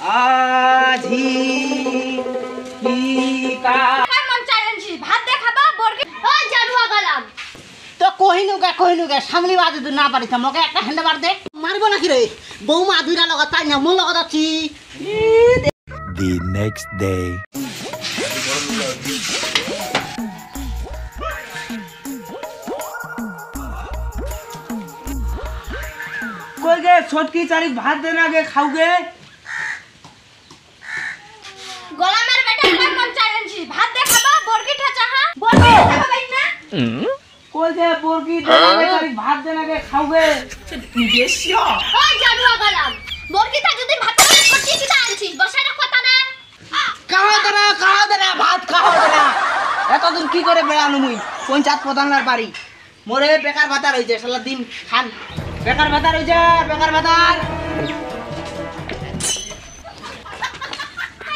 আজি কি কা মন চাইছি ভাত দেখাবা বরকে ওই জানুয়া গলাম তো কহিনুকে সামলি বাজে তুই না পারিস মকে একটা হেন্ডে মার দে মারবো নাকি রে বৌমা দুইটা লগত তাই না মোর লগত আছি The next day. কই গে ছোটকি চারি ভাত দে না গে খাওগে গোলামের বেটা মন চাইছি ভাত দেখাবা বরকে ঠাচাহা বরকে দেখাবা বাইন না কই গে বরকি দে না গে চারি ভাত দে না গে খাওগে বিদেশিয়া ওই জানুয়া গলাম বরকে ঠা যদি ভাত করে ছোটকি কিটা আনছিস বসায় রাখ কথা না খাওয়া দে না ভাত খাওয়া দে না এতদিন কি করে বেড়ানো মুই পঞ্চায়েত প্রধানের বাড়ি মোরে বেকার ভাতা রইছে শালা দিন খান বেকার ভাতা রইছে বেকার ভাতার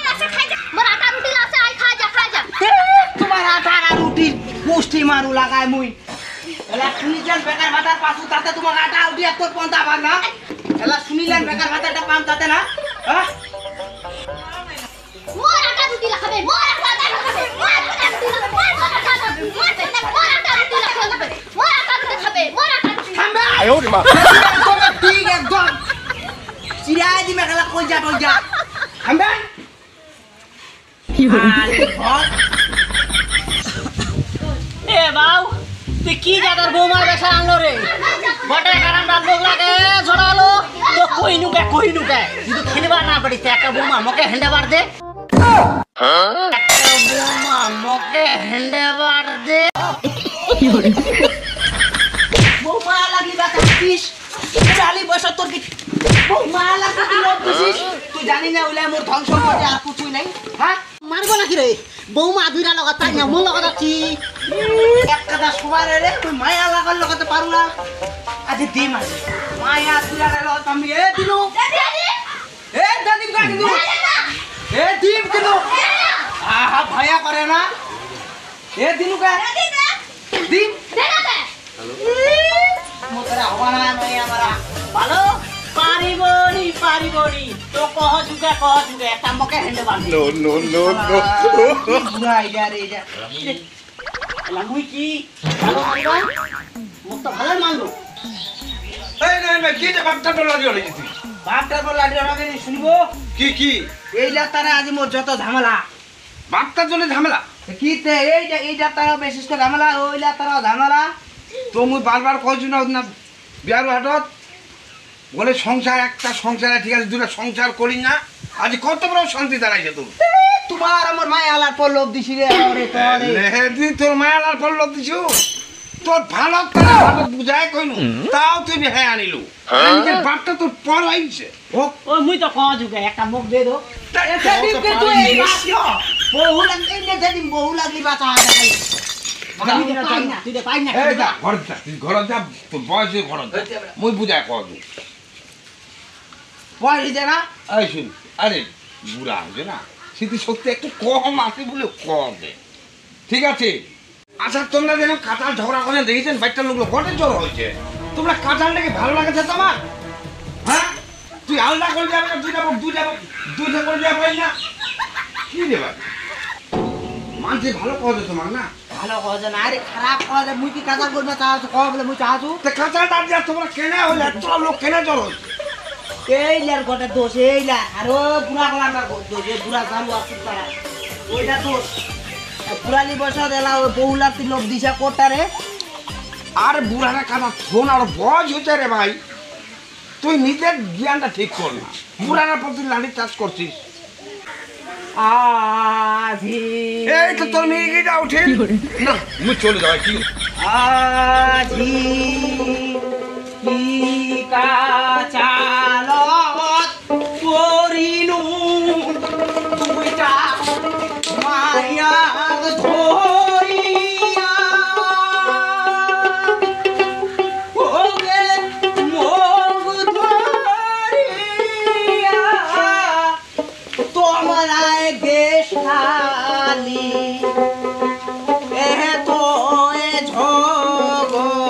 আচ্ছা খাই যা মোর আটা রুটি আছে আই খা যা তোমার আটা আর রুটি পুষ্টি মারু লাগায় মুই এলা শুনিছেন বেকার ভাতার পাছু তাতে তোমার আটা উঠি এত পন্থা পার না এলা শুনিলেন বেকার ভাতাটা পাম তাতে না হ্যাঁ মোর আটা রুটি লাগাবে মোর আটা খাবে মোর আটা রুটি লাগাবে মোর আটা রুটি লাগাবে মোর আটা রুটি খাবে মোর আটা রুটি থামবে আয় ওরে মা তুমি ঠিক একদম চিরাই দি মেখেলা কই যা থামবে এ বাউ তুই কি জায়গার বৌমার বেশা আনলো রে বটে কারণটা লোক লাগে জড়ালো তো কইনুকে কিন্তু খেলবা না পারিস একটা বৌমা মকে হেন্ডাবার দে একটা বৌমা মকে হেন্ডাবার দে বৌমা লাগলি বাতাস চালি বছর তোর কি বৌমা লাগলি লোক দিছিস তুই জানি না ওইলা মোর ধ্বংস করে আর কিছুই নাই হ্যাঁ মারবো নাকি রে বৌমা দুইটা লগত তাই না মোর লগত আছি এক কথা সবার রে তুই মায়া লাগার লগতে পারু না আজ দিম আছে মায়া দুইটা লগত আমি এ দিনু এ দাদিম কা কিন্তু এ দিম কিন্তু আহা ভয়া করে না এ দিনু কা দিম মোতরা হওয়া না মায়া মারা ভালো পারিবনি তো কহ যুগে একটা মকে হেন্ডে বান্ধি No. বুড়া আইডিয়া রে এটা লাগুই কি ভালো মারিবা মোক তো ভালো মানলো এই কি যে বাপটা তো লাগিও রে তুই বাপটার পর লাড়ি আমাকে শুনবো কি এইলা তারা আজি মোর যত ঝামেলা বাপটার জন্য ঝামেলা কি তে এইটা তারা বিশেষ করে ঝামেলা ওইলা তারা ঝামেলা তো মুই বারবার কইছু না বিয়ার হাটত বলে সংসার একটা সংসারে ঠিক আছে দুটা সংসার করি না আজ কত বড় শান্তি দাঁড়াইছে তোর তোমার আমার মায়া আলার পর লোভ দিছি রে ওরে তোরে লেহেদি তোর মায়ালার ফল দিছু তোর ভালো তারা ভালো বুঝায় কইনু তাও তুই হ্যাঁ আনিলু নিজের বাপটা তোর পর হইছে ও মুই তো কহ যুগে একটা মুখ দে দো এটা দিন কে তুই এই বহু লাগি নে দিন বহু লাগি বাতা দেখাই তুই দে পাই না এই যা ঘর যা তোর বয়স ঘর মুই বুঝায় কহ দু পয়লি দে না এই শুন আরে বুড়া হচ্ছে না স্মৃতিশক্তি একটু কম আছে বলে কম দে ঠিক আছে আচ্ছা তোমরা যেন কাঁঠাল ঝগড়া করে দেখেছেন বাচ্চার লোকগুলো ঘটে জ্বর হয়েছে তোমরা কাঁঠালটাকে ভালো লাগেছে তোমার হ্যাঁ তুই আলাদা করে যাবে না দুইটা করে যাবে না কি দেবা মানছে ভালো কথা তোমার না ভালো কজ না আরে খারাপ কজ মুই কি কাজা করবে চাচ্ছ কহ বলে মুই চাচ্ছু তা কাঁঠালটা যা তোমরা কেনা হলে এত লোক কেনা জ্বর হচ্ছে এইলার গোটা দোষ এইলা আর ও বুড়া গলাটার দোষ এই বুড়া জানু আসু তারা ওইটা দোষ পুরানি বছর এলা ওই বহুলার তুই লোভ দিছা কোটারে আর বুড়ারা কাঁচা ফোন আর বয়স হচ্ছে রে ভাই তুই নিজের জ্ঞানটা ঠিক কর না বুড়ারা প্রতি লাঠি চাষ করছিস আজি এই তো তোর মেয়ে গিয়ে যাও ঠিক না মুই চলে যাই কি আজি কি কাচালত করিনু দুইটা মায়া ধরিয়া ওগে মোগ ধরিয়া তোমার গেছালি তো ঝগড়া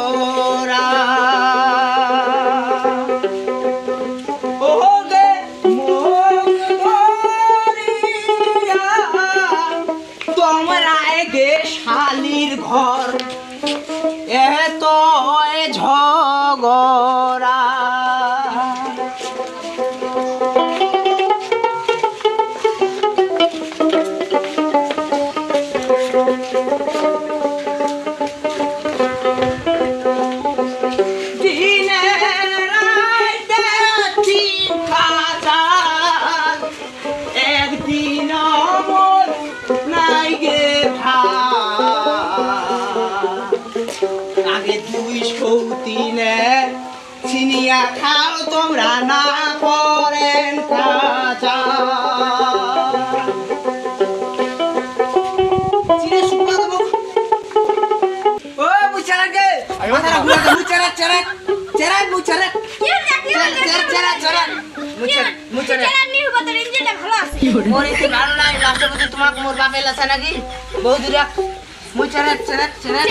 দেখাও তোমরা না করেন কাঁচা চিরে শুকা দেবো ও মুচারাকে মাথাটা ঘুরে দে মুচারা চেরা চেরা মুচারা চেরা চেরা মুচারা মোর এতে ভালো নাই লাস্টে বলতে তোমাকে মোর বাপে লাসা নাকি বহু দূরে মুচারা চেরা চেরা